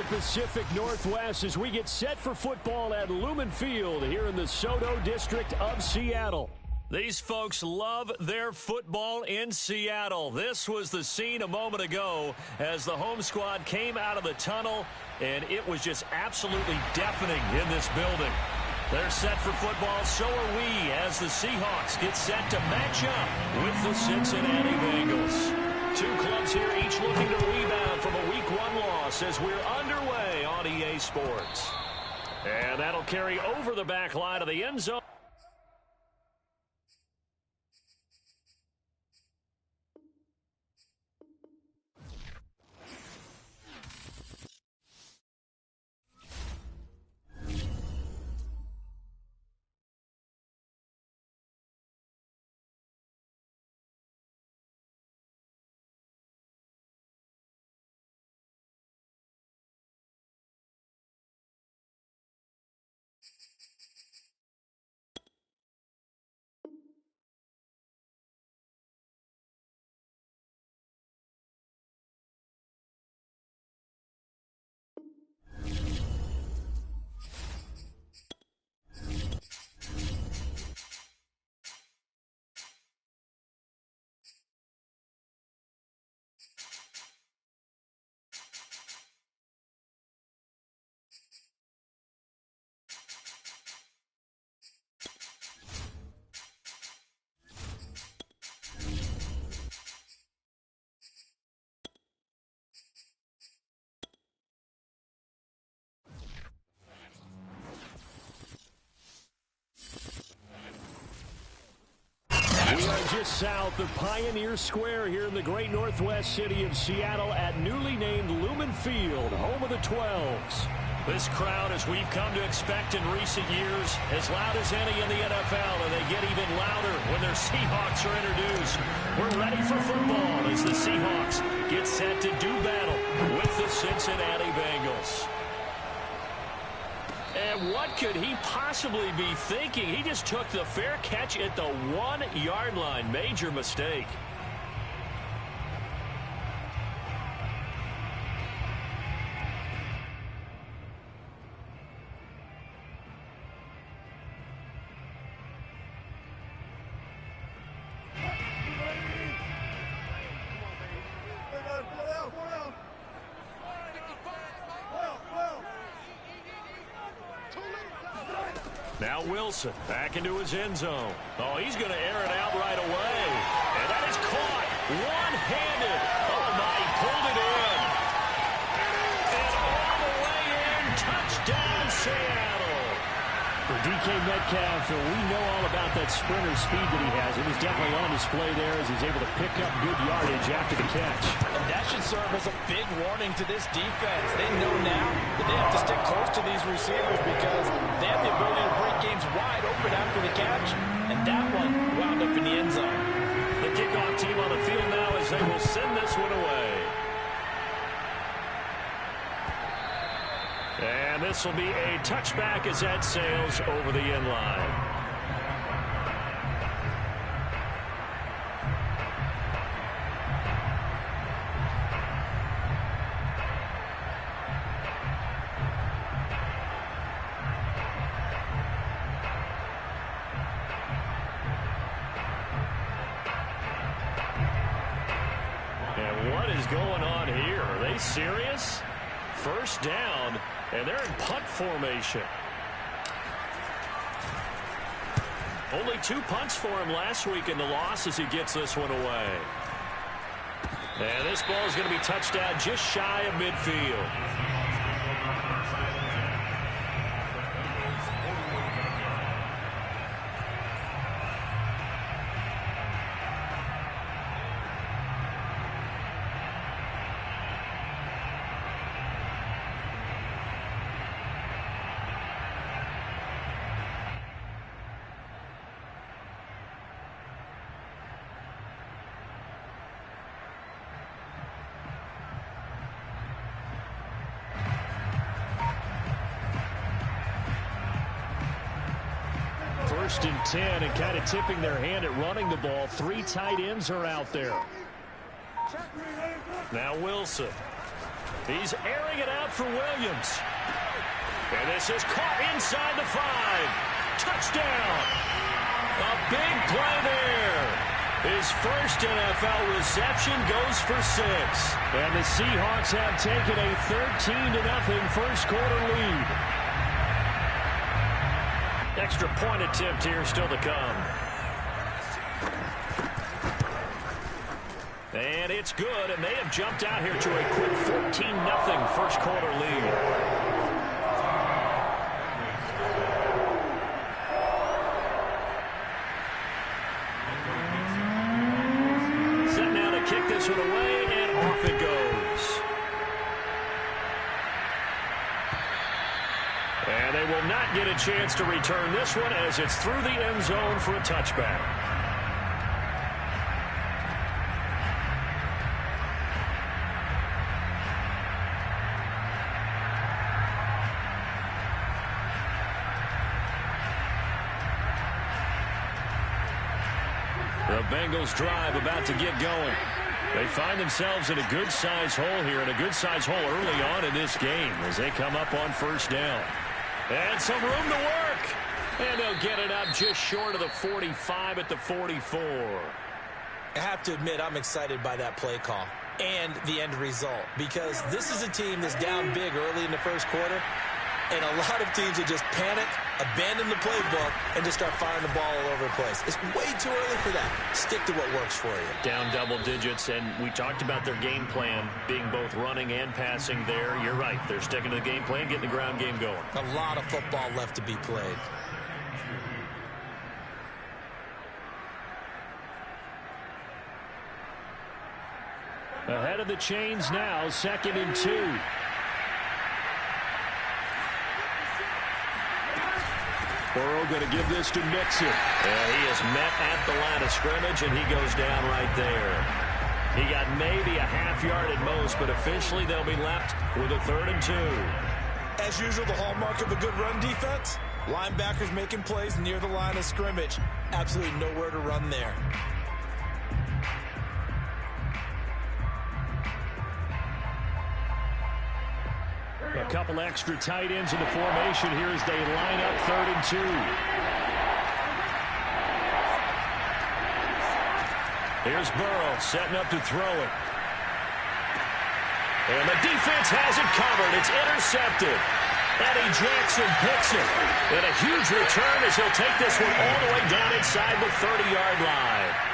the Pacific Northwest as we get set for football at Lumen Field here in the Soto District of Seattle. These folks love their football in Seattle. This was the scene a moment ago as the home squad came out of the tunnel, and it was just absolutely deafening in this building. They're set for football, so are we, as the Seahawks get set to match up with the Cincinnati Bengals. Two clubs here, each looking to rebound from a Week 1 loss as we're underway on EA Sports. And that'll carry over the back line of the end zone. We are just south of Pioneer Square here in the great northwest city of Seattle at newly named Lumen Field, home of the 12s. This crowd, as we've come to expect in recent years, as loud as any in the NFL, and they get even louder when their Seahawks are introduced. We're ready for football as the Seahawks get set to do battle with the Cincinnati Bengals. And what could he possibly be thinking? He just took the fair catch at the 1-yard line. Major mistake. Now Wilson back into his end zone. Oh, he's going to air it out right away. And that is caught one-handed. Oh, my, he pulled it in. And all the way in, touchdown Seattle. For DK Metcalf, we know all about that sprinter speed that he has. It was definitely on display there as he's able to pick up good yardage after the catch. And that should serve as a big warning to this defense. They know now that they have to stick close to these receivers because they have the ability to break games wide open after the catch. And that one wound up in the end zone. The kickoff team on the field now as they will send this one away. And this will be a touchback as that sails over the end line. And what is going on here? Are they serious? First down, and they're in punt formation. Only 2 punts for him last week in the loss as he gets this one away. And this ball is going to be touched down just shy of midfield. First and 10, and kind of tipping their hand at running the ball. 3 tight ends are out there. Now Wilson. He's airing it out for Williams. And this is caught inside the 5. Touchdown. A big play there. His first NFL reception goes for 6. And the Seahawks have taken a 13-0 first quarter lead. Extra point attempt here still to come. And it's good, and they have jumped out here to a quick 14-0 first quarter lead. Set now to kick this one away, and off it goes. And they will not get a chance to return this one as it's through the end zone for a touchback. The Bengals drive about to get going. They find themselves in a good-sized hole here, and a good-sized hole early on in this game as they come up on first down. And some room to work. And they'll get it up just short of the 45 at the 44. I have to admit, I'm excited by that play call and the end result, because this is a team that's down big early in the first quarter, and a lot of teams that just panic, abandon the playbook, and just start firing the ball all over the place. It's way too early for that. Stick to what works for you. Down double digits, and we talked about their game plan being both running and passing there. You're right. They're sticking to the game plan, getting the ground game going. A lot of football left to be played. Ahead of the chains now, 2nd and 2. Burrow going to give this to Mixon. And he is met at the line of scrimmage, and he goes down right there. He got maybe a half yard at most, but officially they'll be left with a 3rd and 2. As usual, the hallmark of a good run defense, linebackers making plays near the line of scrimmage. Absolutely nowhere to run there. A couple extra tight ends in the formation here as they line up 3rd and 2. Here's Burrow setting up to throw it. And the defense has it covered. It's intercepted. Eddie Jackson picks it. And a huge return as he'll take this one all the way down inside the 30-yard line.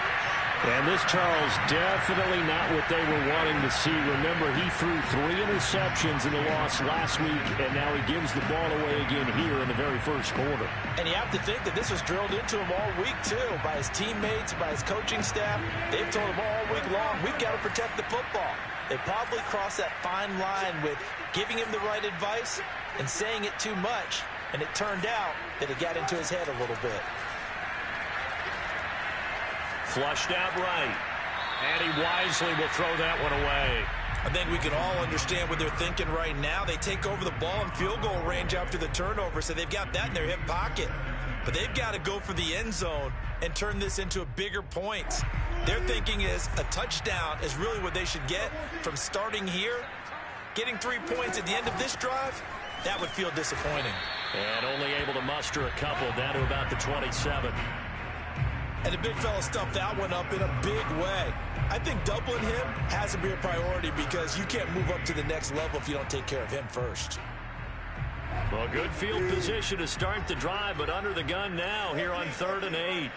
And this, Charles, definitely not what they were wanting to see. Remember, he threw 3 interceptions in the loss last week, and now he gives the ball away again here in the very first quarter. And you have to think that this was drilled into him all week, too, by his teammates, by his coaching staff. They've told him all week long, we've got to protect the football. They probably crossed that fine line with giving him the right advice and saying it too much, and it turned out that it got into his head a little bit. Flushed out right. And he wisely will throw that one away. I think we can all understand what they're thinking right now. They take over the ball in field goal range after the turnover, so they've got that in their hip pocket. But they've got to go for the end zone and turn this into a bigger point. Their thinking is a touchdown is really what they should get from starting here. Getting 3 points at the end of this drive, that would feel disappointing. And only able to muster a couple down to about the 27. And the big fella stuffed that one up in a big way. I think doubling him has to be a priority because you can't move up to the next level if you don't take care of him first. Well, good field position to start the drive, but under the gun now here on 3rd and 8.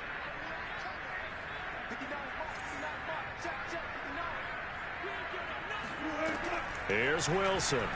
Here's Wilson.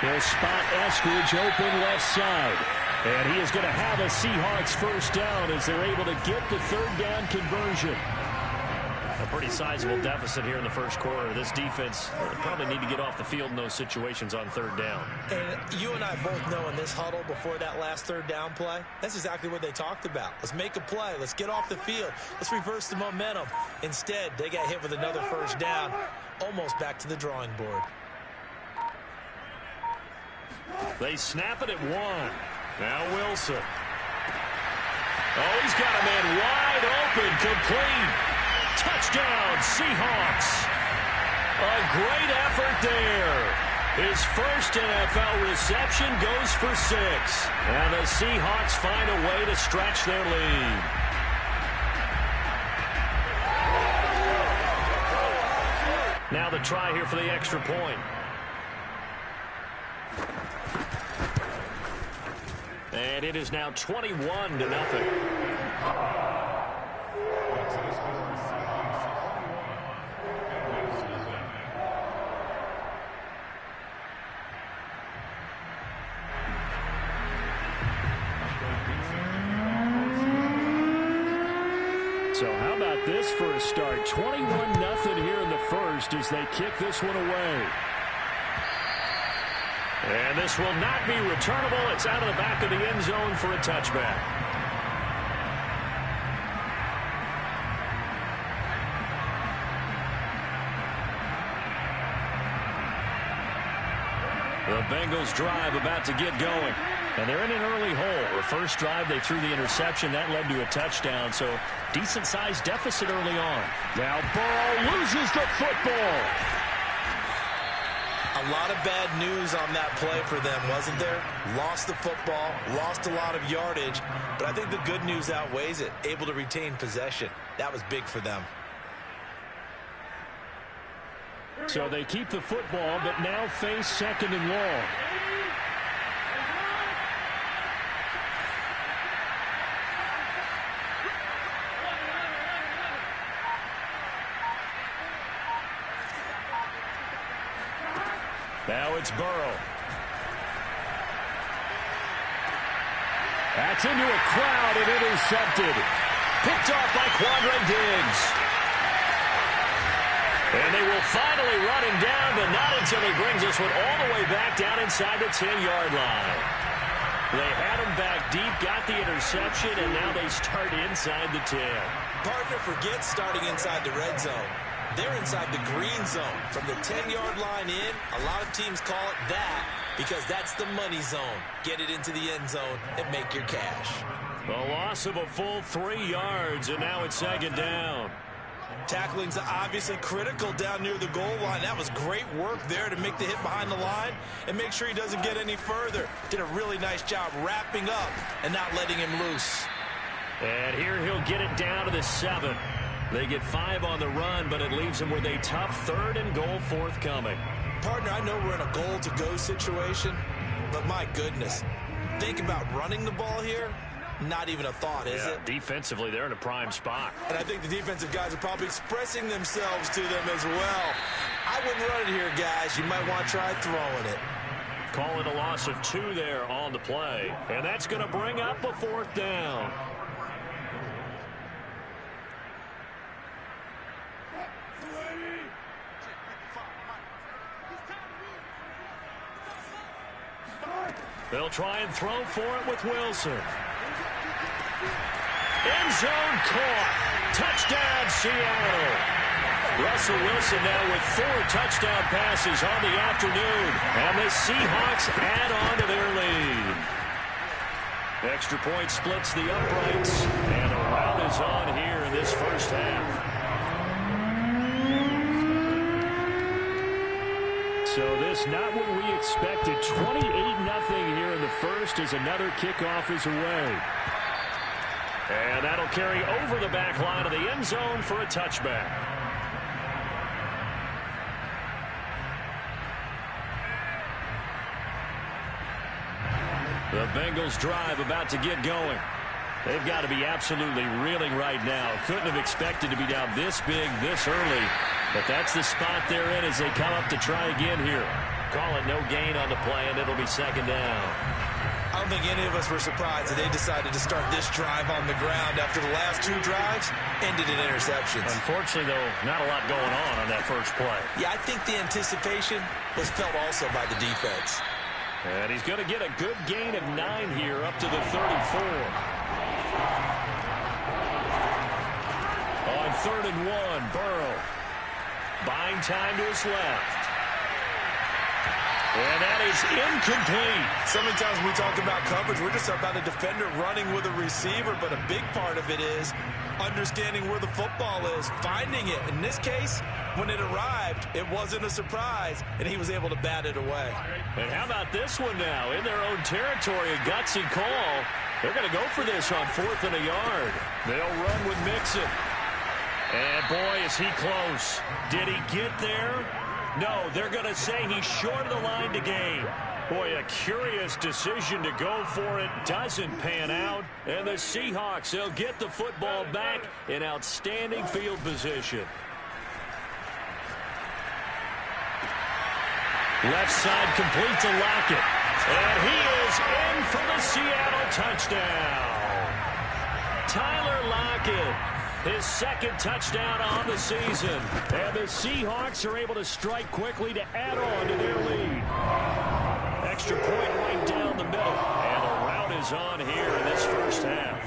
He'll spot Eskridge open left side. And he is going to have a Seahawks first down as they're able to get the 3rd down conversion. A pretty sizable deficit here in the first quarter. This defense probably need to get off the field in those situations on 3rd down. And you and I both know in this huddle before that last 3rd down play, that's exactly what they talked about. Let's make a play. Let's get off the field. Let's reverse the momentum. Instead, they got hit with another first down, almost back to the drawing board. They snap it at 1. Now Wilson. Oh, he's got a man wide open, complete. Touchdown, Seahawks. A great effort there. His first NFL reception goes for 6. And the Seahawks find a way to stretch their lead. Now the try here for the extra point. And it is now 21-0. So how about this for a start? 21-0 here in the first as they kick this one away. And this will not be returnable. It's out of the back of the end zone for a touchback. The Bengals drive about to get going. And they're in an early hole. The first drive, they threw the interception. That led to a touchdown. So decent-sized deficit early on. Now Burrow loses the football. A lot of bad news on that play for them, wasn't there? Lost the football, lost a lot of yardage, but I think the good news outweighs it. Able to retain possession. That was big for them. So they keep the football, but now face 2nd and long. Now it's Burrow. That's into a crowd and intercepted. Picked off by Quandre Diggs. And they will finally run him down, but not until he brings this one all the way back down inside the 10-yard line. They had him back deep, got the interception, and now they start inside the 10. Partner forgets starting inside the red zone. They're inside the green zone. From the 10-yard line in, a lot of teams call it that because that's the money zone. Get it into the end zone and make your cash. The loss of a full 3 yards, and now it's 2nd down. Tackling's obviously critical down near the goal line. That was great work there to make the hit behind the line and make sure he doesn't get any further. Did a really nice job wrapping up and not letting him loose. And here he'll get it down to the 7. They get 5 on the run, but it leaves them with a tough 3rd and goal forthcoming. Partner, I know we're in a goal-to-go situation, but my goodness, think about running the ball here. Not even a thought, is it? Defensively, they're in a prime spot. And I think the defensive guys are probably expressing themselves to them as well. I wouldn't run it here, guys. You might want to try throwing it. Call it a loss of 2 there on the play. And that's going to bring up a 4th down. They'll try and throw for it with Wilson. End zone caught. Touchdown, Seattle. Russell Wilson now with 4 touchdown passes on the afternoon. And the Seahawks add on to their lead. Extra point splits the uprights. And a rout is on here in this first half. So this not what we expected. 28-0 here in the first as another kickoff is away. And that'll carry over the back line of the end zone for a touchback. The Bengals drive about to get going. They've got to be absolutely reeling right now. Couldn't have expected to be down this big this early. But that's the spot they're in as they come up to try again here. Call it no gain on the play, and it'll be 2nd down. I don't think any of us were surprised that they decided to start this drive on the ground after the last 2 drives ended in interceptions. Unfortunately, though, not a lot going on that first play. Yeah, I think the anticipation was felt also by the defense. And he's going to get a good gain of 9 here up to the 34. On 3rd and 1, Burrow. Buying time to his left. And that is incomplete. So many times when we talk about coverage, we're just about a defender running with a receiver, but a big part of it is understanding where the football is, finding it. In this case, when it arrived, it wasn't a surprise, and he was able to bat it away. And how about this one now? In their own territory, a gutsy call. They're going to go for this on 4th and a yard. They'll run with Mixon. And, boy, is he close. Did he get there? No, they're going to say he's short of the line to gain. Boy, a curious decision to go for it. Doesn't pan out. And the Seahawks, they'll get the football back in outstanding field position. Left side complete to Lockett. And he is in for the Seattle touchdown. Tyler Lockett. His second touchdown on the season. And the Seahawks are able to strike quickly to add on to their lead. Extra point right down the middle. And the rout is on here in this first half.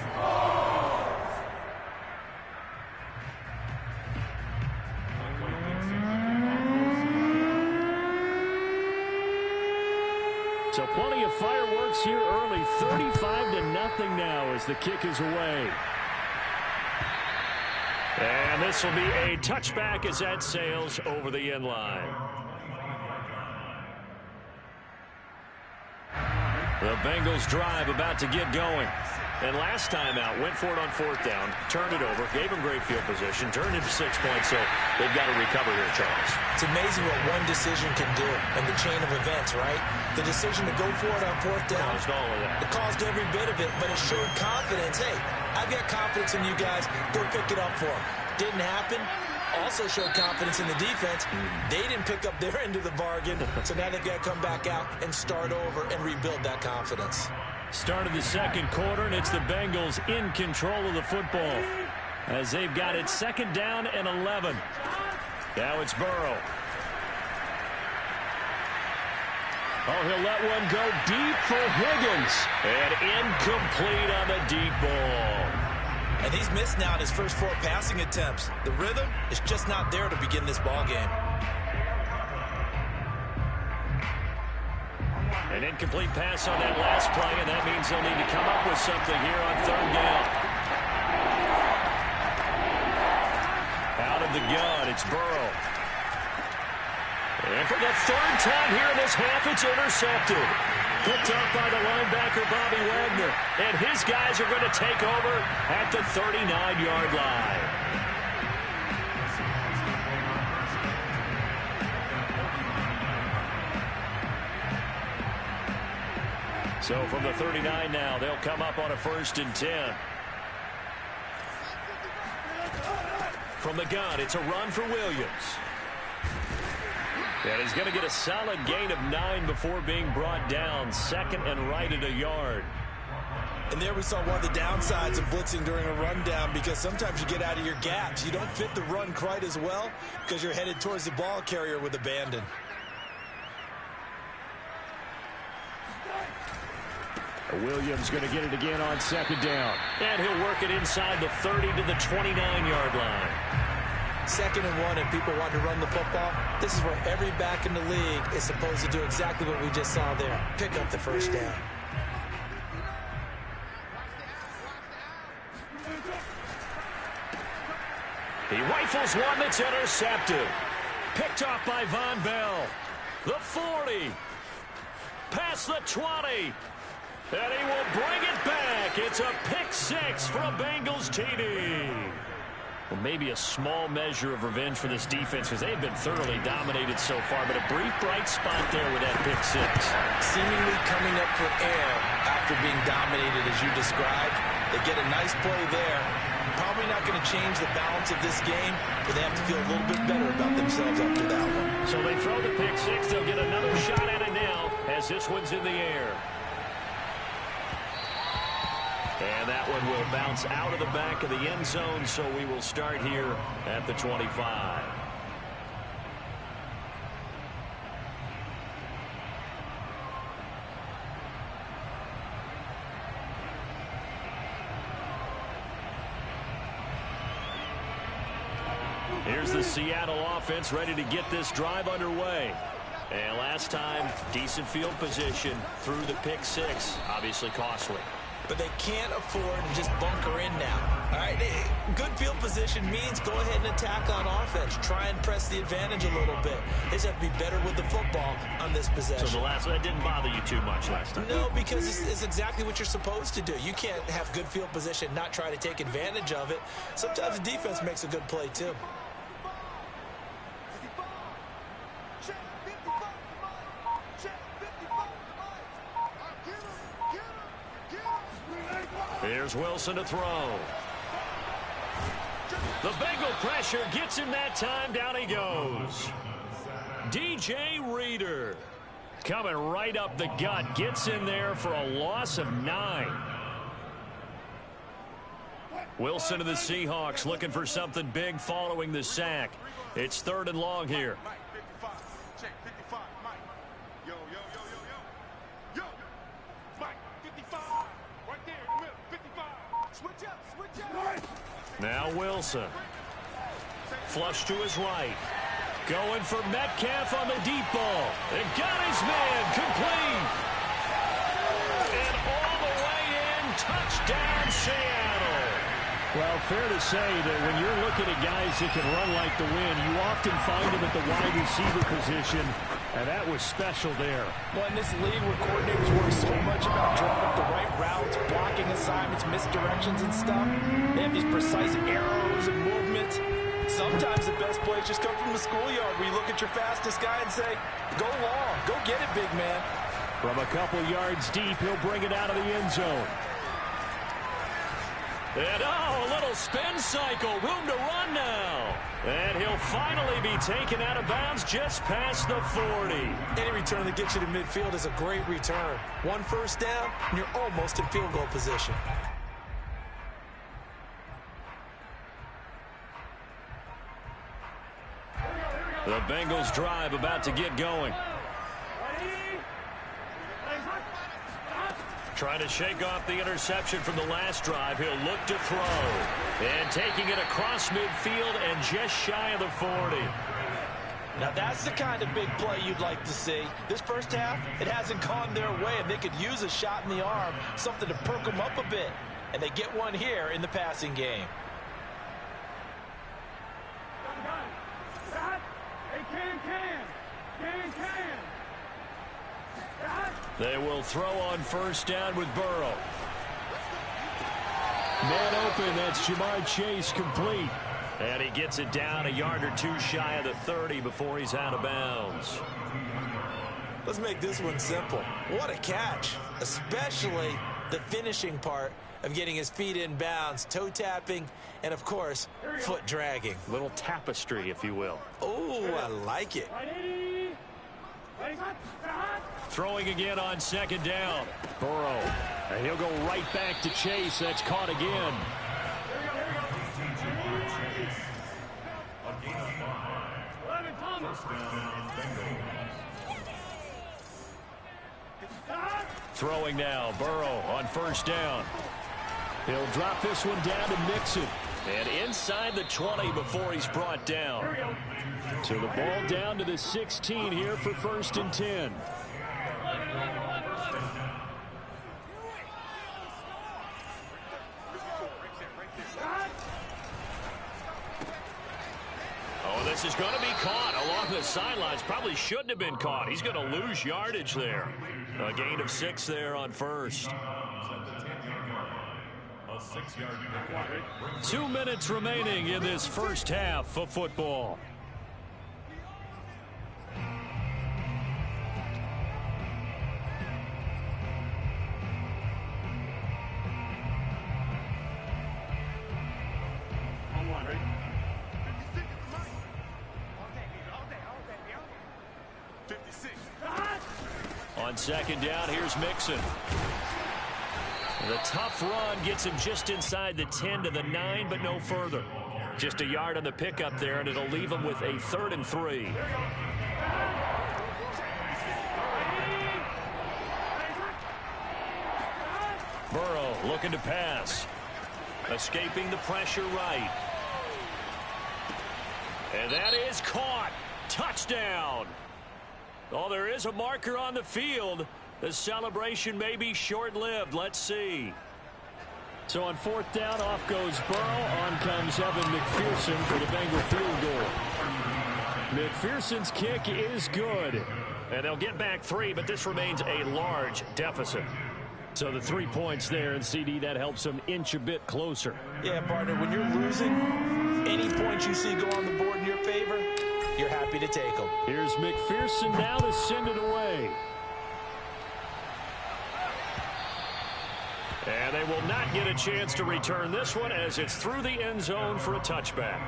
So plenty of fireworks here early. 35-0 now as the kick is away. And this will be a touchback as that sails over the end line. The Bengals drive about to get going. And last time out, went for it on 4th down, turned it over, gave him great field position, turned into 6 points, so they've got to recover here, Charles. It's amazing what one decision can do in the chain of events, right? The decision to go for it on 4th down. Caused all of that. It caused every bit of it, but it showed confidence. Hey, I've got confidence in you guys. Go pick it up for them. Didn't happen. Also showed confidence in the defense. They didn't pick up their end of the bargain, so now they've got to come back out and start over and rebuild that confidence. Start of the second quarter, and it's the Bengals in control of the football as they've got it 2nd down and 11. Now it's Burrow. Oh, he'll let one go deep for Higgins. And incomplete on the deep ball. And he's missed now in his first 4 passing attempts. The rhythm is just not there to begin this ball game. An incomplete pass on that last play, and that means they'll need to come up with something here on 3rd down. Out of the gun, it's Burrow. And for the 3rd time here in this half, it's intercepted. Picked up by the linebacker, Bobby Wagner. And his guys are going to take over at the 39-yard line. So from the 39 now, they'll come up on a 1st and 10. From the gun, it's a run for Williams. And he's going to get a solid gain of 9 before being brought down. 2nd and right at a yard. And there we saw one of the downsides of blitzing during a rundown, because sometimes you get out of your gaps. You don't fit the run quite as well because you're headed towards the ball carrier with abandon. Williams going to get it again on 2nd down. And he'll work it inside the 30 to the 29-yard line. 2nd and 1, and people want to run the football. This is where every back in the league is supposed to do exactly what we just saw there. Pick up the 1st down. He rifles one that's intercepted. Picked off by Von Bell. The 40. Past the 20. And he will bring it back. It's a pick 6 for a Bengals TD. Well, maybe a small measure of revenge for this defense because they've been thoroughly dominated so far, but a brief bright spot there with that pick 6. Seemingly coming up for air after being dominated as you described. They get a nice play there. Probably not going to change the balance of this game, but they have to feel a little bit better about themselves after that one. So they throw the pick 6. They'll get another shot at it now as this one's in the air. And that one will bounce out of the back of the end zone, so we will start here at the 25. Here's the Seattle offense ready to get this drive underway. And last time, decent field position through the pick six. Obviously costly. But they can't afford to just bunker in now. All right, good field position means go ahead and attack on offense. Try and press the advantage a little bit. They just have to be better with the football on this possession. So that didn't bother you too much last time? No, because it's exactly what you're supposed to do. You can't have good field position, not try to take advantage of it. Sometimes the defense makes a good play too. Here's Wilson to throw. The Bengal pressure gets him that time. Down he goes. DJ Reader coming right up the gut. Gets in there for a loss of 9. Wilson to the Seahawks looking for something big following the sack. It's 3rd and long here. Now Wilson. Flush to his right. Going for Metcalf on the deep ball. And got his man complete. And all the way in. Touchdown, Seattle. Well, fair to say that when you're looking at guys that can run like the wind, you often find them at the wide receiver position. And that was special there. Well, in this league where coordinators worry so much about drawing up the right routes, blocking assignments, misdirections and stuff, they have these precise arrows and movements. Sometimes the best plays just come from the schoolyard where you look at your fastest guy and say, go long, go get it, big man. From a couple yards deep, he'll bring it out of the end zone. And a little spin cycle, room to run now. And he'll finally be taken out of bounds just past the 40. Any return that gets you to midfield is a great return. 1 first down, and you're almost in field goal position. The Bengals drive about to get going. Trying to shake off the interception from the last drive. He'll look to throw. And taking it across midfield and just shy of the 40. Now that's the kind of big play you'd like to see. This first half, it hasn't gone their way, and they could use a shot in the arm, something to perk them up a bit. And they get one here in the passing game. They will throw on first down with Burrow. Man open, that's Jamar Chase complete. And he gets it down a yard or two shy of the 30 before he's out of bounds. Let's make this one simple. What a catch, especially the finishing part of getting his feet in bounds, toe tapping, and of course, foot dragging. Little tapestry, if you will. Oh, I like it. Throwing again on 2nd down. Burrow. And he'll go right back to Chase. That's caught again. Throwing now. Burrow on first down. He'll drop this one down to Mixon. And inside the 20 before he's brought down. So the ball down to the 16 here for 1st and 10. Oh, this is going to be caught along the sidelines. Probably shouldn't have been caught. He's going to lose yardage there. A gain of 6 there on first. 2 minutes remaining in this first half of football. On 2nd down, here's Mixon. The tough run gets him just inside the 10 to the 9, but no further. Just a yard on the pickup there, and it'll leave him with a 3rd and 3. Burrow looking to pass. Escaping the pressure right. And that is caught. Touchdown. Oh, there is a marker on the field. The celebration may be short-lived. Let's see. So on fourth down, off goes Burrow. On comes Evan McPherson for the Bengal field goal. McPherson's kick is good. And they'll get back 3, but this remains a large deficit. So the 3 points there, and CD, that helps them inch a bit closer. Yeah, partner, when you're losing, any points you see go on the board in your favor, you're happy to take them. Here's McPherson now to send it away. And they will not get a chance to return this one as it's through the end zone for a touchback.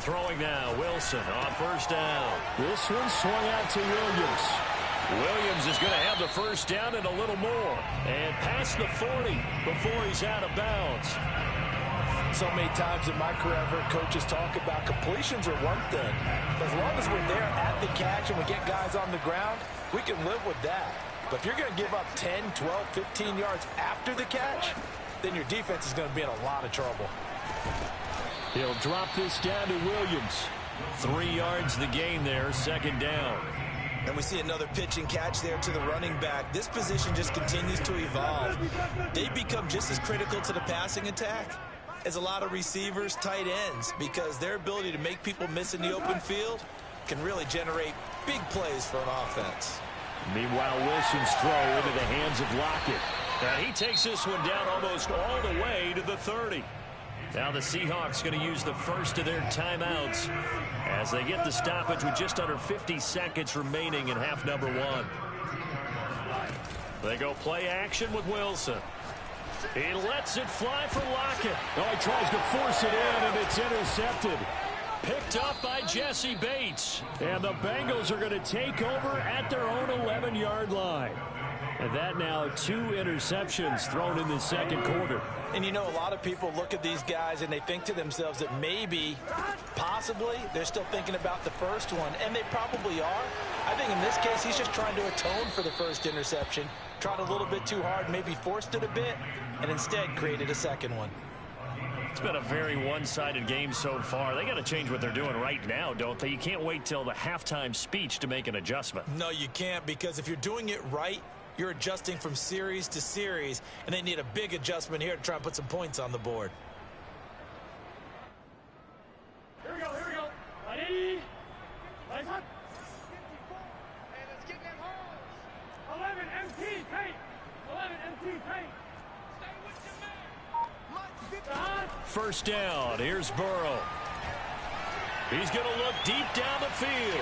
Throwing now, Wilson on first down. This one swung out to Williams. Williams is going to have the first down and a little more. And past the 40 before he's out of bounds. So many times in my career, I've heard coaches talk about completions are one thing. As long as we're there at the catch and we get guys on the ground, we can live with that. But if you're going to give up 10, 12, 15 yards after the catch, then your defense is going to be in a lot of trouble. He'll drop this down to Williams. 3 yards the gain there, second down. And we see another pitch and catch there to the running back. This position just continues to evolve. They become just as critical to the passing attack as a lot of receivers, tight ends, because their ability to make people miss in the open field can really generate big plays for an offense. Meanwhile, Wilson's throw into the hands of Lockett. And he takes this one down almost all the way to the 30. Now the Seahawks going to use the first of their timeouts as they get the stoppage with just under 50 seconds remaining in half number 1. They go play action with Wilson. He lets it fly for Lockett. Oh, he tries to force it in, and it's intercepted. Picked up by Jesse Bates. And the Bengals are going to take over at their own 11-yard line. And that now 2 interceptions thrown in the second quarter. And you know, a lot of people look at these guys and they think to themselves that maybe, possibly, they're still thinking about the first one. And they probably are. I think in this case, he's just trying to atone for the first interception. Tried a little bit too hard, maybe forced it a bit, and instead created a second one. It's been a very one-sided game so far. They got to change what they're doing right now, don't they? You can't wait till the halftime speech to make an adjustment. No, you can't, because if you're doing it right, you're adjusting from series to series, and they need a big adjustment here to try and put some points on the board. Here we go. Ready? Nice one. And let's get them holes. 11 MT paint. 11 MT paint. Stay with your man. First down. Here's Burrow. He's going to look deep down the field.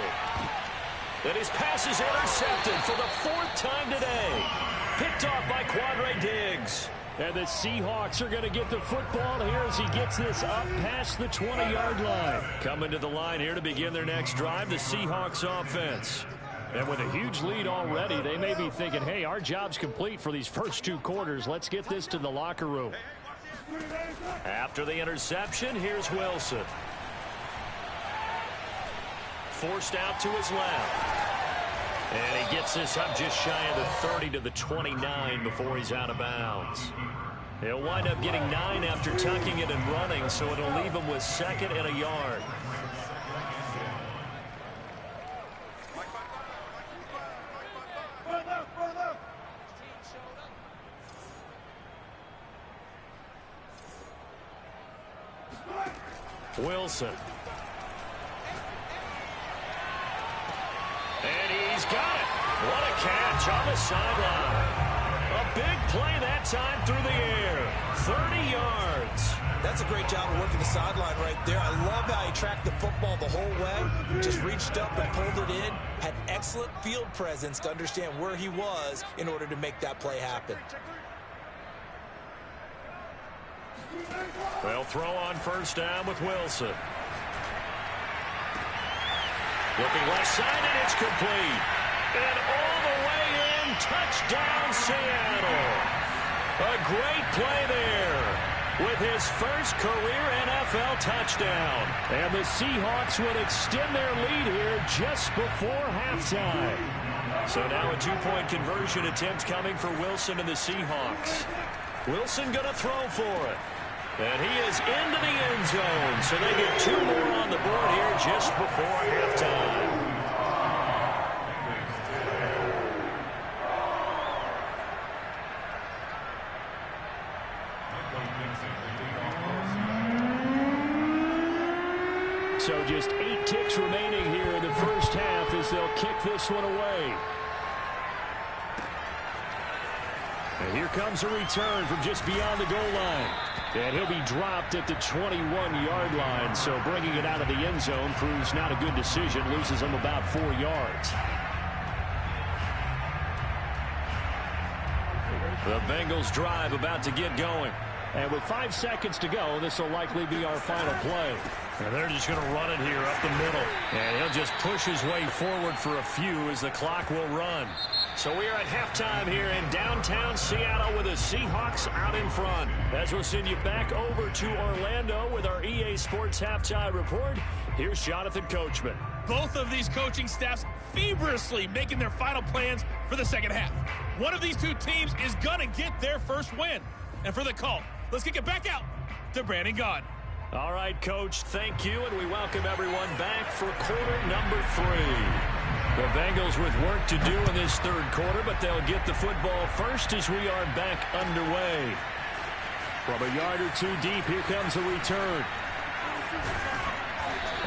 And his pass is intercepted for the 4th time today. Picked off by Quandre Diggs. And the Seahawks are going to get the football here as he gets this up past the 20-yard line. Coming to the line here to begin their next drive, the Seahawks offense. And with a huge lead already, they may be thinking, hey, our job's complete for these first 2 quarters. Let's get this to the locker room. After the interception, here's Wilson. Forced out to his left. And he gets this up just shy of the 30 to the 29 before he's out of bounds. He'll wind up getting 9 after tucking it and running, so it'll leave him with 2nd and a yard. Wilson. And he's got it. What a catch on the sideline. A big play that time through the air. 30 yards. That's a great job of working the sideline right there. I love how he tracked the football the whole way. Just reached up and pulled it in. Had excellent field presence to understand where he was in order to make that play happen. They'll throw on first down with Wilson. Looking left side, and it's complete. And all the way in, touchdown Seattle. A great play there. with his first career NFL touchdown. And the Seahawks would extend their lead here just before halftime. So now a two-point conversion attempt coming for Wilson and the Seahawks. Wilson going to throw for it. And he is into the end zone. So they get two more on the board here just before halftime. So just 8 ticks remaining here in the first half as they'll kick this one away. And here comes a return from just beyond the goal line. And he'll be dropped at the 21-yard line. So bringing it out of the end zone proves not a good decision. Loses him about 4 yards. The Bengals drive about to get going. And with 5 seconds to go, this will likely be our final play. And they're just going to run it here up the middle. And he'll just push his way forward for a few as the clock will run. So we are at halftime here in downtown Seattle with the Seahawks out in front. As we'll send you back over to Orlando with our EA Sports Halftime Report, here's Jonathan Coachman. Both of these coaching staffs feverishly making their final plans for the second half. One of these two teams is going to get their first win. And for the call, let's kick it back out to Brandon Gaud. All right, Coach, thank you, and we welcome everyone back for quarter number 3. The Bengals with work to do in this third quarter, but they'll get the football first as we are back underway. From a yard or two deep, here comes a return.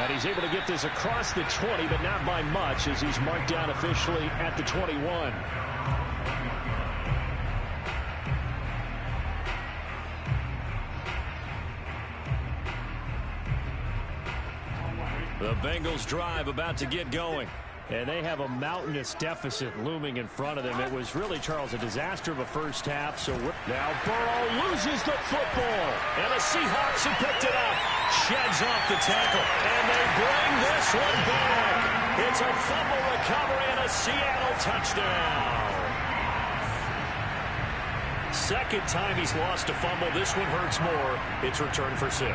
And he's able to get this across the 20, but not by much as he's marked down officially at the 21. The Bengals drive about to get going. And they have a mountainous deficit looming in front of them. It was really, Charles, a disaster of a first half. So now Burrow loses the football. And the Seahawks have picked it up. Sheds off the tackle. And they bring this one back. It's a fumble recovery and a Seattle touchdown. Second time he's lost a fumble. This one hurts more. It's returned for 6.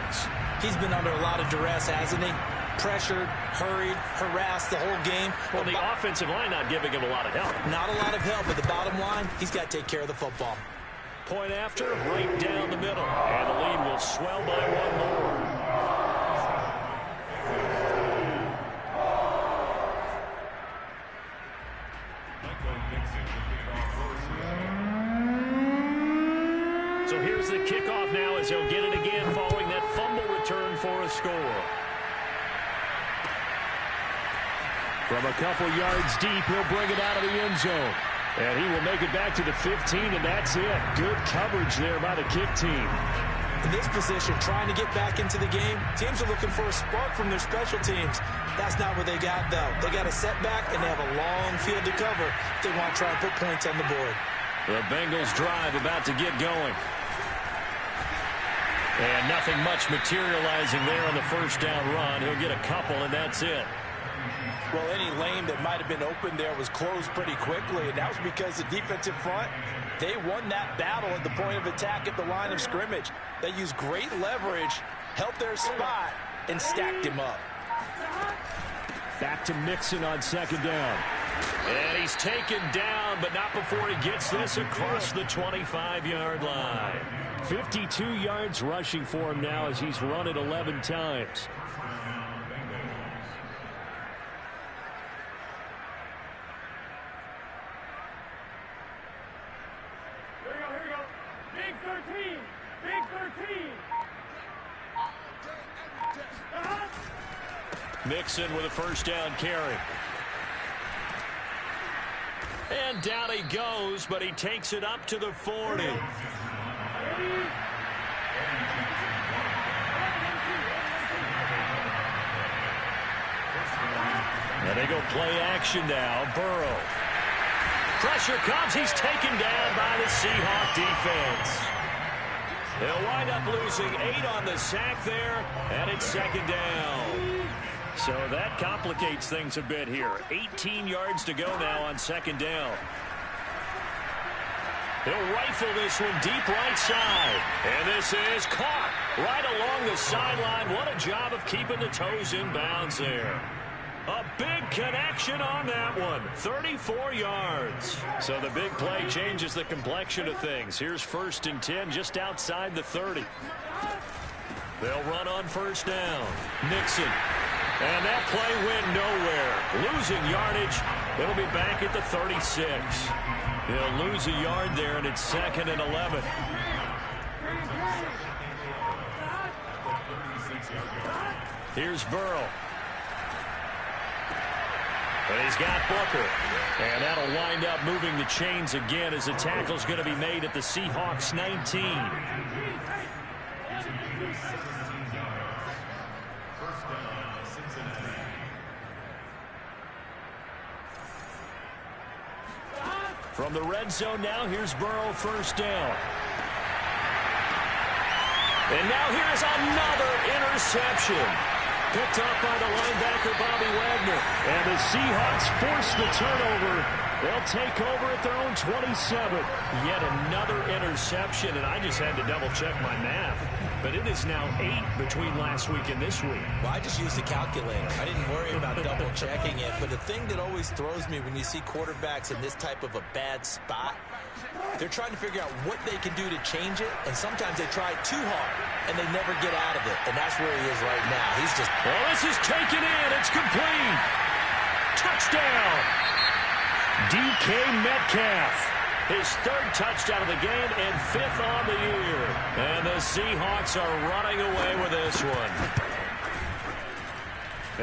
He's been under a lot of duress, hasn't he? Pressured, hurried, harassed the whole game. Well, the offensive line not giving him a lot of help. Not a lot of help, but the bottom line, he's got to take care of the football. Point after, right down the middle. And the lead will swell by 1 more. So here's the kickoff now as he'll get it again following that fumble return for a score. From a couple yards deep, he'll bring it out of the end zone. And he will make it back to the 15, and that's it. Good coverage there by the kick team. In this position, trying to get back into the game, teams are looking for a spark from their special teams. That's not what they got, though. They got a setback, and they have a long field to cover if they want to try and put points on the board. The Bengals drive about to get going. And nothing much materializing there on the first down run. He'll get a couple, and that's it. Well, any lane that might have been open there was closed pretty quickly, and that was because the defensive front, they won that battle at the point of attack at the line of scrimmage. They used great leverage, held their spot, and stacked him up. Back to Mixon on second down. And he's taken down, but not before he gets this across the 25-yard line. 52 yards rushing for him now as he's run it 11 times. Mixon with a first down carry. And down he goes, but he takes it up to the 40. And they go play action now. Burrow. Pressure comes. He's taken down by the Seahawk defense. They'll wind up losing 8 on the sack there, and it's second down. So that complicates things a bit here. 18 yards to go now on second down. He'll rifle this one deep right side. And this is caught right along the sideline. What a job of keeping the toes in bounds there. A big connection on that one. 34 yards. So the big play changes the complexion of things. Here's 1st and 10 just outside the 30. They'll run on 1st down. Nixon. And that play went nowhere. Losing yardage. It'll be back at the 36. They'll lose a yard there, and it's 2nd and 11. Here's Burrow. And he's got Booker. And that'll wind up moving the chains again as the tackle's going to be made at the Seahawks 19. From the red zone now, here's Burrow, 1st down. And now here's another interception. Picked up by the linebacker, Bobby Wagner. And the Seahawks force the turnover. They'll take over at their own 27. Yet another interception, and I just had to double-check my math. But it is now 8 between last week and this week. Well, I just used a calculator. I didn't worry about double-checking it. But the thing that always throws me when you see quarterbacks in this type of a bad spot, they're trying to figure out what they can do to change it. And sometimes they try too hard, and they never get out of it. And that's where he is right now. He's just... Well, this is taken in. It's complete. Touchdown. DK Metcalf. His 3rd touchdown of the game and 5th on the year. And the Seahawks are running away with this one.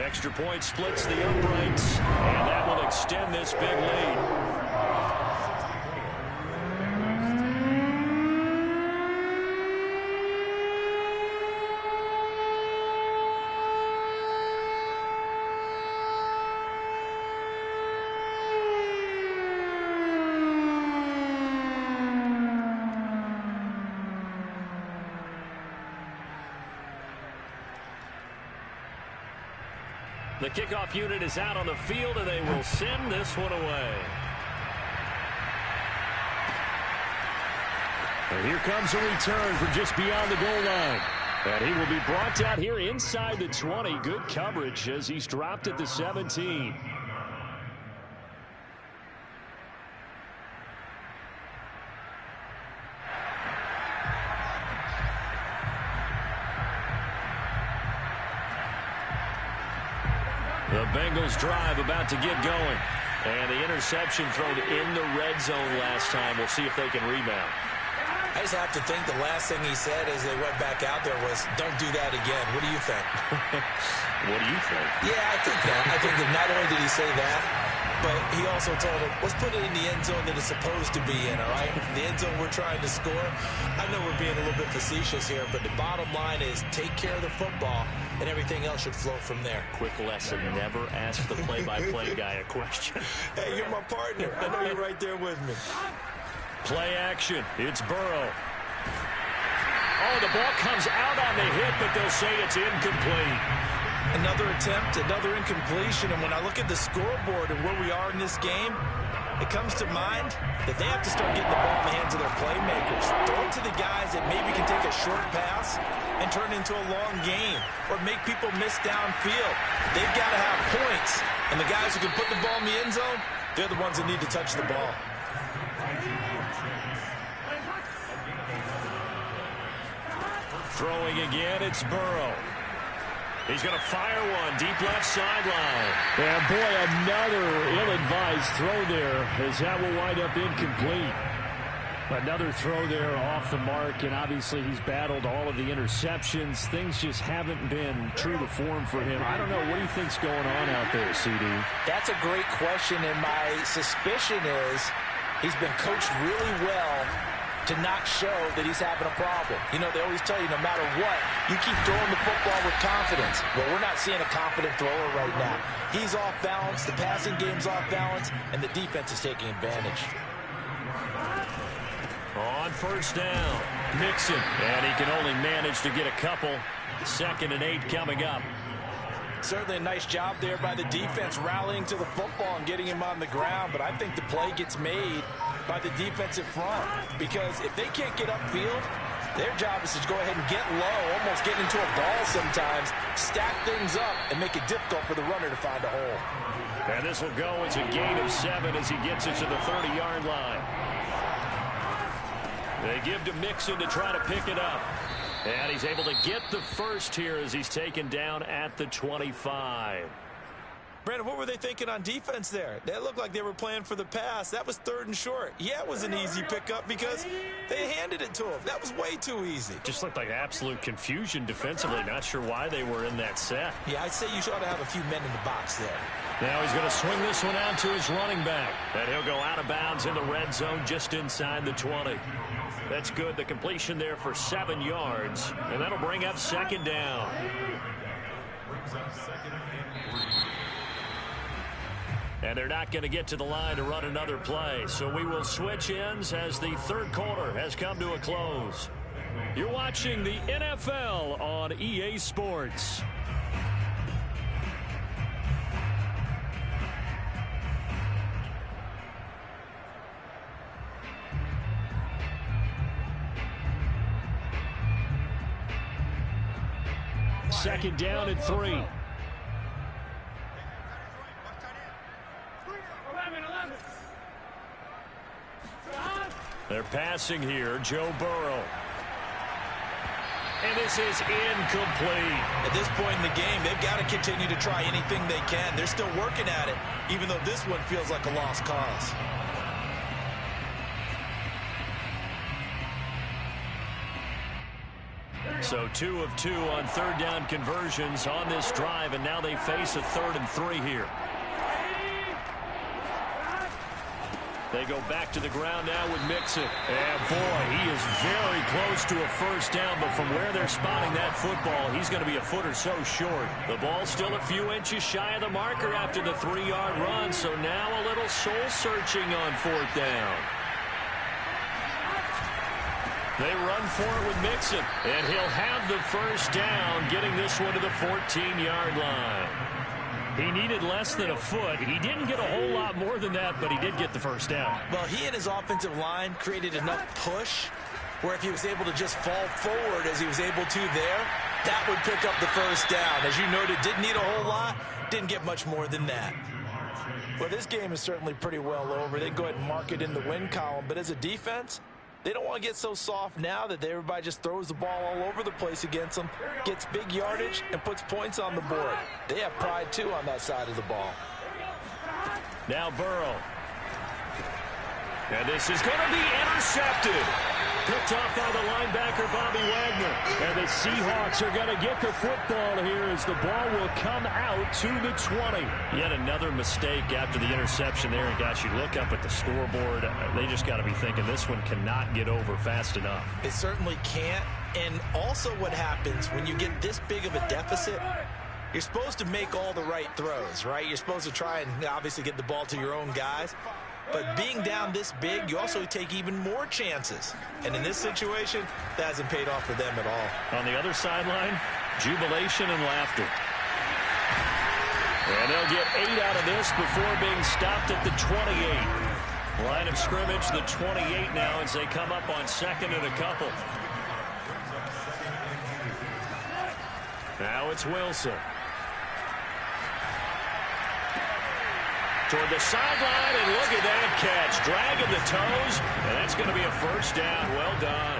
Extra point splits the uprights, and that will extend this big lead. The kickoff unit is out on the field, and they will send this one away. And here comes a return from just beyond the goal line. And he will be brought out here inside the 20. Good coverage as he's dropped at the 17. The Bengals drive about to get going. And the interception thrown in the red zone last time. We'll see if they can rebound. I just have to think the last thing he said as they went back out there was, don't do that again. What do you think? What do you think? Yeah, I think that. I think that not only did he say that, but he also told him, let's put it in the end zone that it's supposed to be in, all right? The end zone we're trying to score. I know we're being a little bit facetious here, but the bottom line is take care of the football, and everything else should flow from there. Quick lesson, never ask the play-by-play guy a question. Hey, you're my partner. I know you're right there with me. Play action. It's Burrow. Oh, the ball comes out on the hit, but they'll say it's incomplete. Another attempt, another incompletion, and when I look at the scoreboard and where we are in this game, it comes to mind that they have to start getting the ball in the hands of their playmakers. Throw it to the guys that maybe can take a short pass and turn it into a long game or make people miss downfield. They've got to have points, and the guys who can put the ball in the end zone, they're the ones that need to touch the ball. Throwing again, it's Burrow. He's going to fire one deep left sideline. And boy, another ill-advised throw there as that will wind up incomplete. Another throw there off the mark, and obviously he's battled all of the interceptions. Things just haven't been true to form for him. I don't know. What do you think's going on out there, CD? That's a great question, and my suspicion is he's been coached really well to not show that he's having a problem. You know, they always tell you no matter what, you keep throwing the football with confidence. Well, we're not seeing a confident thrower right now. He's off balance, the passing game's off balance, and the defense is taking advantage. On 1st down, Nixon, and he can only manage to get a couple. 2nd and 8 coming up. Certainly a nice job there by the defense rallying to the football and getting him on the ground, but I think the play gets made by the defensive front, because if they can't get upfield, their job is to go ahead and get low, almost get into a ball sometimes, stack things up, and make it difficult for the runner to find a hole. And this will go as a gain of 7 as he gets it to the 30-yard line. They give to Mixon to try to pick it up. And he's able to get the first here as he's taken down at the 25. Brandon, what were they thinking on defense there? That looked like they were playing for the pass. That was 3rd and short. Yeah, it was an easy pickup because they handed it to him. That was way too easy. Just looked like absolute confusion defensively. Not sure why they were in that set. Yeah, I'd say you ought to have a few men in the box there. Now he's going to swing this one out to his running back. And he'll go out of bounds in the red zone just inside the 20. That's good. The completion there for 7 yards. And that'll bring up 2nd down. And they're not going to get to the line to run another play. So we will switch ends as the 3rd quarter has come to a close. You're watching the NFL on EA Sports. Second down and 3. They're passing here, Joe Burrow. And this is incomplete. At this point in the game, they've got to continue to try anything they can. They're still working at it, even though this one feels like a lost cause. So 2 of 2 on 3rd down conversions on this drive, and now they face a 3rd and 3 here. They go back to the ground now with Mixon. And boy, he is very close to a first down, but from where they're spotting that football, he's going to be a foot or so short. The ball's still a few inches shy of the marker after the 3-yard run, so now a little soul-searching on 4th down. They run for it with Mixon, and he'll have the first down, getting this one to the 14-yard line. He needed less than a foot. He didn't get a whole lot more than that, but he did get the first down. Well, he and his offensive line created enough push where if he was able to just fall forward as he was able to there, that would pick up the first down. As you noted, didn't need a whole lot, didn't get much more than that. Well, this game is certainly pretty well over. They can go ahead and mark it in the win column, but as a defense, they don't want to get so soft now that everybody just throws the ball all over the place against them, gets big yardage, and puts points on the board. They have pride, too, on that side of the ball. Now Burrow. And this is going to be intercepted. Picked off by the linebacker, Bobby Wagner. And the Seahawks are going to get the football here as the ball will come out to the 20. Yet another mistake after the interception there. And, gosh, you look up at the scoreboard. They just got to be thinking this one cannot get over fast enough. It certainly can't. And also what happens when you get this big of a deficit, you're supposed to make all the right throws, right? You're supposed to try and obviously get the ball to your own guys. But being down this big, you also take even more chances. And in this situation, that hasn't paid off for them at all. On the other sideline, jubilation and laughter. And they'll get 8 out of this before being stopped at the 28. Line of scrimmage, the 28 now as they come up on 2nd and a couple. Now it's Wilson. Toward the sideline, and look at that catch. Dragging the toes, and that's going to be a first down. Well done.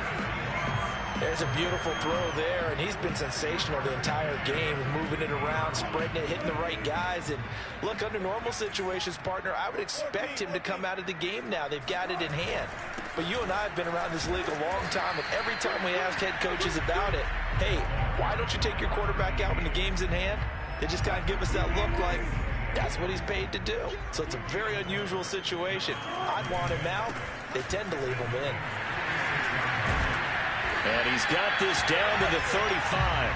There's a beautiful throw there, and he's been sensational the entire game, moving it around, spreading it, hitting the right guys. And look, under normal situations, partner, I would expect him to come out of the game now. They've got it in hand. But you and I have been around this league a long time, and every time we ask head coaches about it, hey, why don't you take your quarterback out when the game's in hand? They just kind of give us that look like, that's what he's paid to do. So it's a very unusual situation. I'd want him out. They tend to leave him in. And he's got this down to the 35.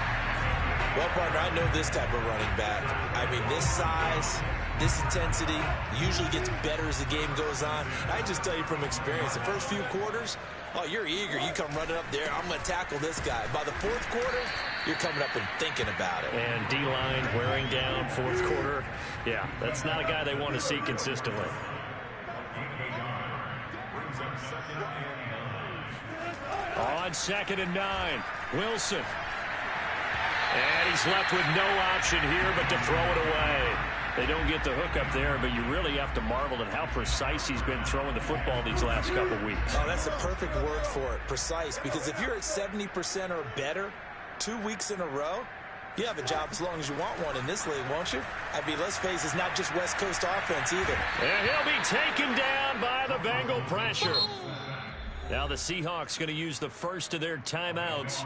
Well, partner, I know this type of running back. I mean, this size, this intensity usually gets better as the game goes on. I just tell you from experience, the first few quarters, oh, you're eager. You come running up there. I'm going to tackle this guy. By the 4th quarter, you're coming up and thinking about it. And D-line wearing down 4th quarter. Yeah, that's not a guy they want to see consistently. on 2nd and 9. Wilson. And he's left with no option here but to throw it away. They don't get the hook up there, but you really have to marvel at how precise he's been throwing the football these last couple weeks. Oh, that's the perfect word for it, precise. Because if you're at 70% or better 2 weeks in a row, you have a job as long as you want one in this league, won't you? I mean, let's face it, it's not just West Coast offense either. And he'll be taken down by the Bengal pressure. Now the Seahawks going to use the first of their timeouts.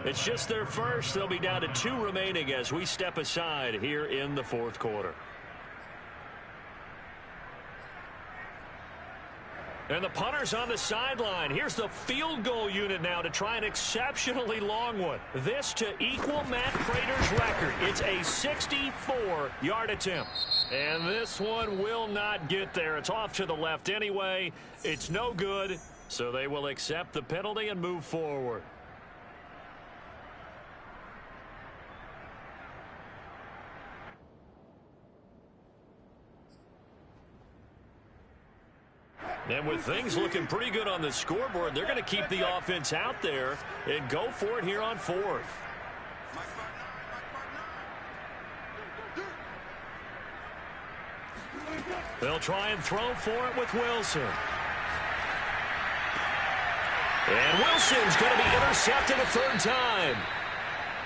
It's just their first. They'll be down to 2 remaining as we step aside here in the 4th quarter. And the punter's on the sideline. Here's the field goal unit now to try an exceptionally long one. This to equal Matt Prater's record. It's a 64-yard attempt. And this one will not get there. It's off to the left anyway. It's no good, so they will accept the penalty and move forward. And with things looking pretty good on the scoreboard, they're going to keep the offense out there and go for it here on 4th. They'll try and throw for it with Wilson. And Wilson's going to be intercepted a 3rd time.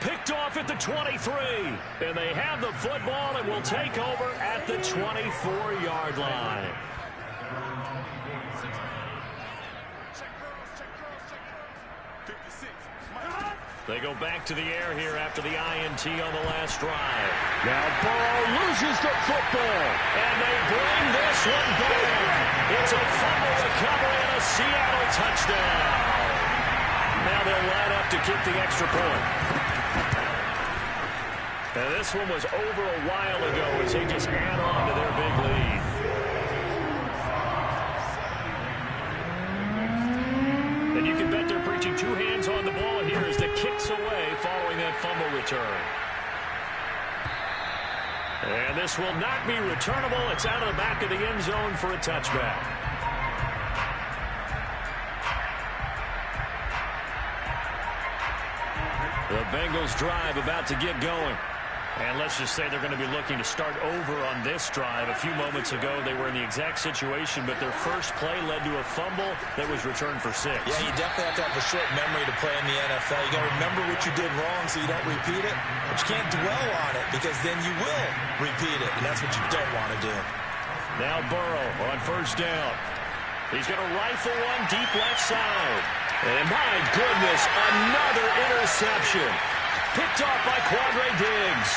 Picked off at the 23. And they have the football and will take over at the 24-yard line. They go back to the air here after the INT on the last drive. Now Burrow loses the football. And they bring this one back. It's a fumble recovery and a Seattle touchdown. Now they'll line up to kick the extra point. And this one was over a while ago as they just add on to their big lead. And you can bet they're preaching 2 hands on the ball here as the kick's away following that fumble return. And this will not be returnable. It's out of the back of the end zone for a touchback. The Bengals drive about to get going. And let's just say they're going to be looking to start over on this drive. A few moments ago, they were in the exact situation, but their first play led to a fumble that was returned for 6. Yeah, you definitely have to have a short memory to play in the NFL. You got to remember what you did wrong so you don't repeat it, but you can't dwell on it because then you will repeat it, and that's what you don't want to do. Now Burrow on 1st down. He's going to rifle one deep left side. And my goodness, another interception. Picked off by Quadre Diggs.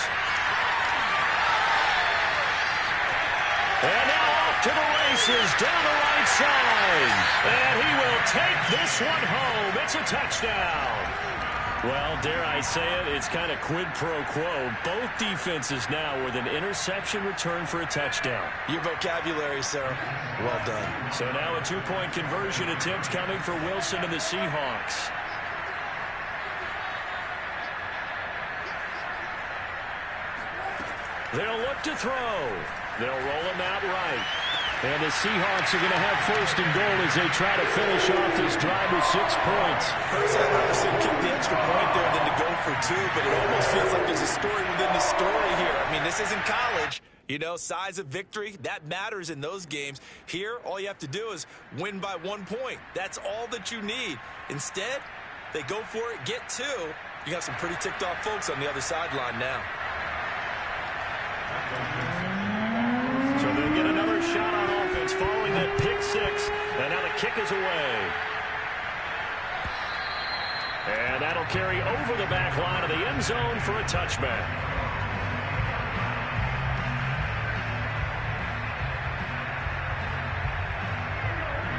And now off to the races down the right side. And he will take this one home. It's a touchdown. Well, dare I say it, it's kind of quid pro quo. Both defenses now with an interception return for a touchdown. Your vocabulary, sir. Well done. So now a 2-point conversion attempt coming for Wilson and the Seahawks. They'll look to throw. They'll roll him out right. And the Seahawks are going to have 1st and goal as they try to finish off this drive with 6 points. Personally, I'd rather see him kick the extra point there than to go for 2, but it almost feels like there's a story within the story here. I mean, this isn't college. You know, size of victory, that matters in those games. Here, all you have to do is win by 1 point. That's all that you need. Instead, they go for it, get 2. You got some pretty ticked off folks on the other sideline now. So they'll get another shot on offense following that pick 6. And now the kick is away. And that'll carry over the back line of the end zone for a touchback.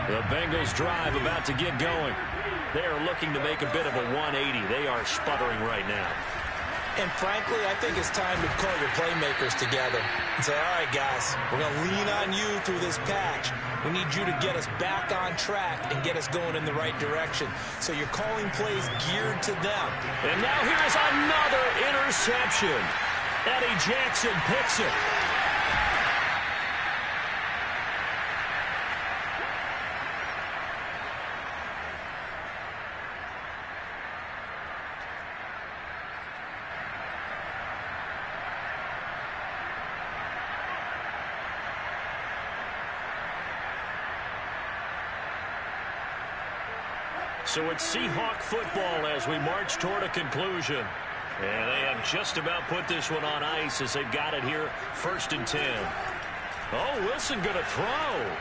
The Bengals drive about to get going. They are looking to make a bit of a 180. They are sputtering right now. And frankly, I think it's time to call your playmakers together and say, all right, guys, we're going to lean on you through this patch. We need you to get us back on track and get us going in the right direction. So you're calling plays geared to them. And now here is another interception. Eddie Jackson picks it. So it's Seahawk football as we march toward a conclusion. And they have just about put this one on ice as they've got it here, 1st and 10. Oh, Wilson going to throw.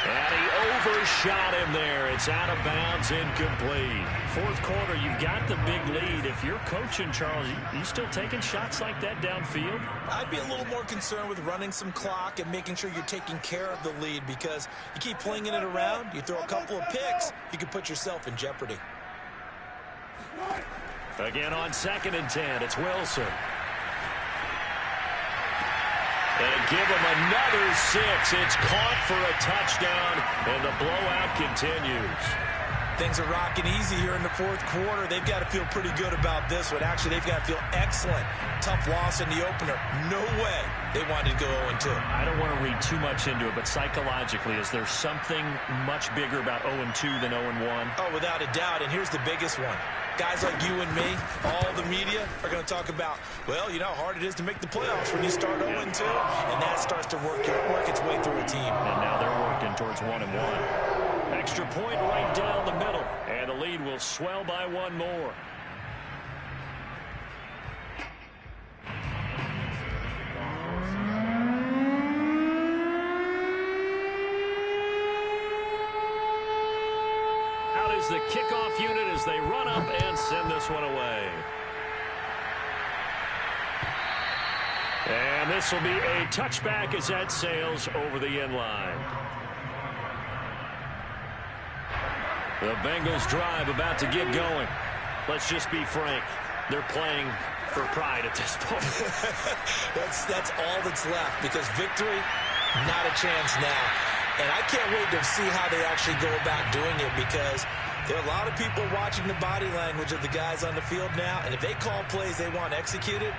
And he overshot him there. It's out of bounds, incomplete. 4th quarter, you've got the big lead. If you're coaching, Charles, you still taking shots like that downfield? I'd be a little more concerned with running some clock and making sure you're taking care of the lead, because you keep flinging it around, you throw a couple of picks, you can put yourself in jeopardy. Again on 2nd and 10, it's Wilson. And give him another 6. It's caught for a touchdown, and the blowout continues. Things are rocking easy here in the 4th quarter. They've got to feel pretty good about this one. Actually, they've got to feel excellent. Tough loss in the opener. No way they wanted to go 0-2. I don't want to read too much into it, but psychologically, is there something much bigger about 0-2 than 0-1? Oh, without a doubt, and here's the biggest one. Guys like you and me, all the media, are going to talk about, well, you know how hard it is to make the playoffs when you start 0-2, and that starts to work its way through a team. And now they're working towards 1-1. Extra point right down the middle, and the lead will swell by 1 more. The kickoff unit as they run up and send this one away. And this will be a touchback as that sails over the end line. The Bengals drive about to get going. Let's just be frank. They're playing for pride at this point. That's all that's left, because victory, not a chance now. And I can't wait to see how they actually go about doing it, because there are a lot of people watching the body language of the guys on the field now, and if they call plays they want executed,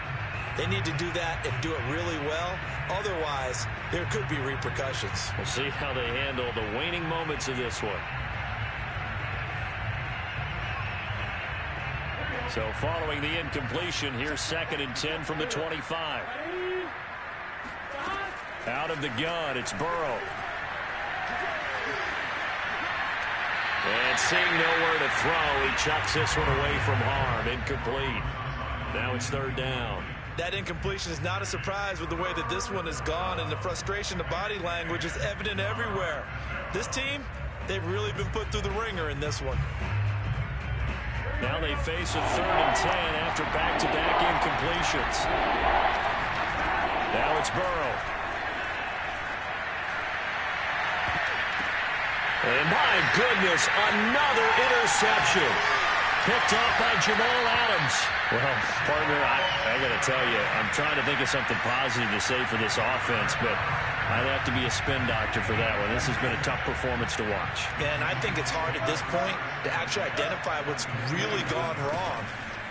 they need to do that and do it really well. Otherwise, there could be repercussions. We'll see how they handle the waning moments of this one. So following the incompletion, here's 2nd and 10 from the 25. Out of the gun, it's Burrow. And seeing nowhere to throw, he chucks this one away from harm. Incomplete. Now it's 3rd down. That incompletion is not a surprise with the way that this one has gone, and the frustration, the body language is evident everywhere. This team, they've really been put through the ringer in this one. Now they face a 3rd and 10 after back-to-back incompletions. Now it's Burrow. And my goodness, another interception. Picked up by Jamal Adams. Well, partner, I got to tell you, I'm trying to think of something positive to say for this offense, but I'd have to be a spin doctor for that one. This has been a tough performance to watch. And I think it's hard at this point to actually identify what's really gone wrong.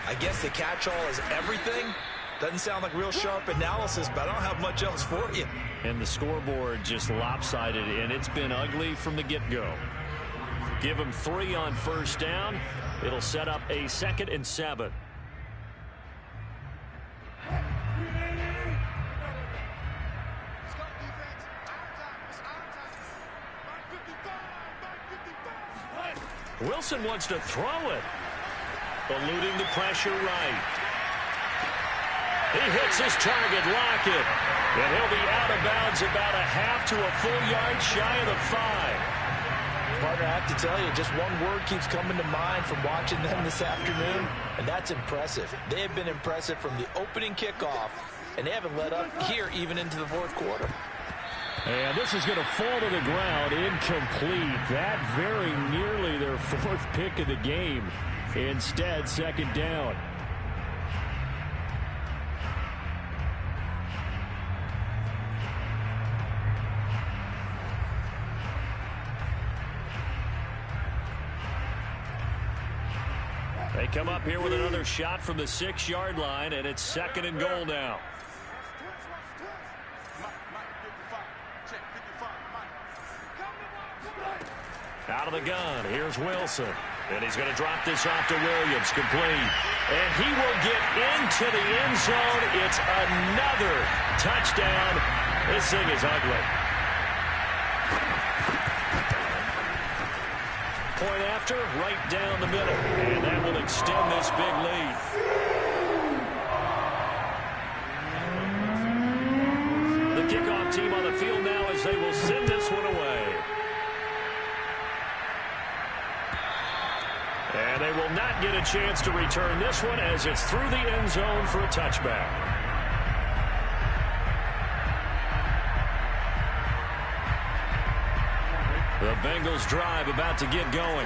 I guess the catch-all is everything. Doesn't sound like real sharp analysis, but I don't have much else for you. And the scoreboard just lopsided, and it's been ugly from the get-go. Give them 3 on 1st down. It'll set up a 2nd and 7. Wilson wants to throw it. Eluding the pressure right. He hits his target, Lockett. And he'll be out of bounds about a half to a full yard shy of the 5. Partner, I have to tell you, just one word keeps coming to mind from watching them this afternoon, and that's impressive. They have been impressive from the opening kickoff, and they haven't let up here even into the 4th quarter. And this is going to fall to the ground, incomplete. That very nearly their 4th pick of the game. Instead, 2nd down. They come up here with another shot from the 6-yard line, and it's 2nd and goal now. Out of the gun, here's Wilson. And he's going to drop this off to Williams, complete. And he will get into the end zone. It's another touchdown. This thing is ugly. after, right down the middle. And that will extend this big lead. The kickoff team on the field now as they will send this one away. And they will not get a chance to return this one as it's through the end zone for a touchback. The Bengals drive about to get going.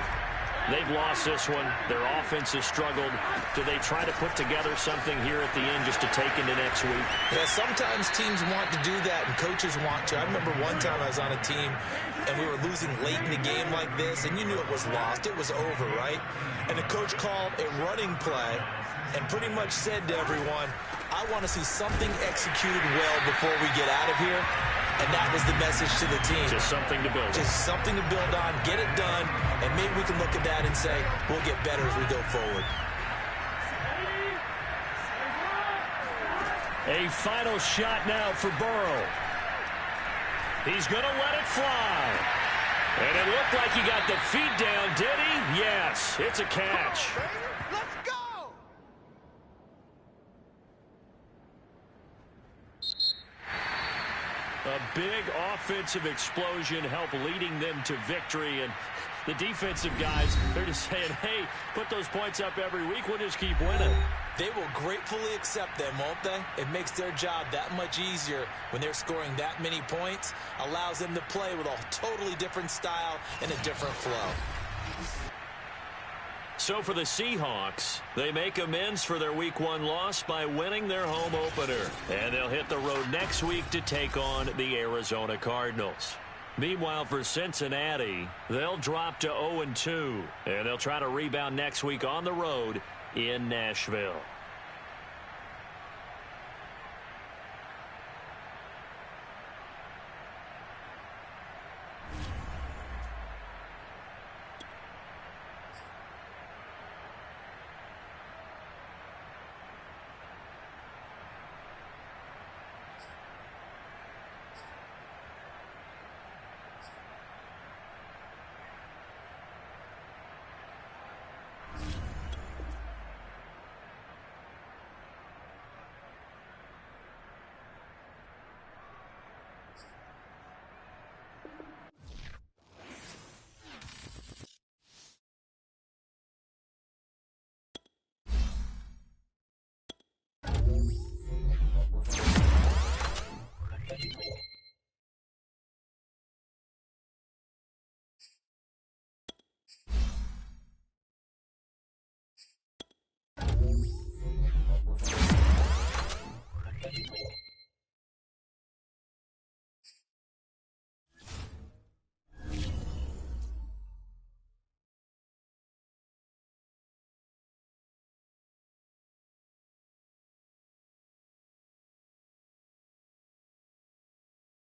They've lost this one. Their offense has struggled. Do they try to put together something here at the end just to take into next week? Yeah, sometimes teams want to do that and coaches want to. I remember one time I was on a team and we were losing late in the game like this, and you knew it was lost. It was over, right? And the coach called a running play and pretty much said to everyone, I want to see something executed well before we get out of here. And that was the message to the team. Just something to build. Just something to build on, get it done, and maybe we can look at that and say, we'll get better as we go forward. A final shot now for Burrow. He's going to let it fly. And it looked like he got the feet down, did he? Yes, it's a catch. Let's go! A big offensive explosion helped leading them to victory. And the defensive guys, they're just saying, hey, put those points up every week. We'll just keep winning. They will gratefully accept them, won't they? It makes their job that much easier when they're scoring that many points. Allows them to play with a totally different style and a different flow. So for the Seahawks, they make amends for their Week 1 loss by winning their home opener. And they'll hit the road next week to take on the Arizona Cardinals. Meanwhile, for Cincinnati, they'll drop to 0-2. And they'll try to rebound next week on the road in Nashville.